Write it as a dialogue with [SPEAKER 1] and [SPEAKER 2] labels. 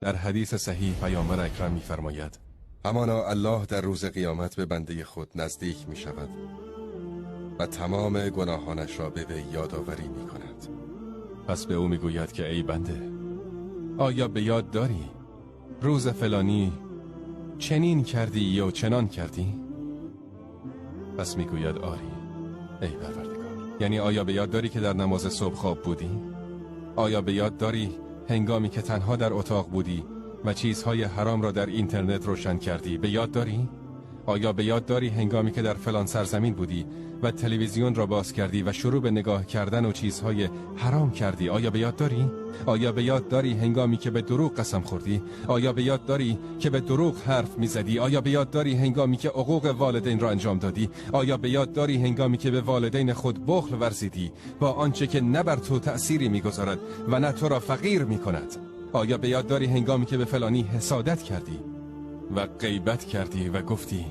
[SPEAKER 1] در حدیث صحیح پیامبر اکرم می‌فرماید
[SPEAKER 2] همانا الله در روز قیامت به بنده خود نزدیک می شود و تمام گناهانش را به وی یادآوری می کند.
[SPEAKER 1] پس به او میگوید که ای بنده، آیا به یاد داری روز فلانی چنین کردی یا چنان کردی؟ پس میگوید آری ای پروردگار. یعنی آیا به یاد داری که در نماز صبح خواب بودی؟ آیا به یاد داری هنگامی که تنها در اتاق بودی و چیزهای حرام را در اینترنت روشن کردی؟ به یاد داری؟ آیا به یاد داری هنگامی که در فلان سرزمین بودی و تلویزیون را باز کردی و شروع به نگاه کردن و چیزهای حرام کردی؟ آیا به یاد داری؟ آیا به یاد داری هنگامی که به دروغ قسم خوردی؟ آیا به یاد داری که به دروغ حرف میزدی؟ آیا به یاد داری هنگامی که حقوق والدین را انجام دادی؟ آیا به یاد داری هنگامی که به والدین خود بخل ورزیدی با آنچه که نه بر تو تأثیری میگذارد و نه تو را فقیر میکند؟ آیا به یاد داری هنگامی که به فلانی حسادت کردی و غیبت کردی و گفتی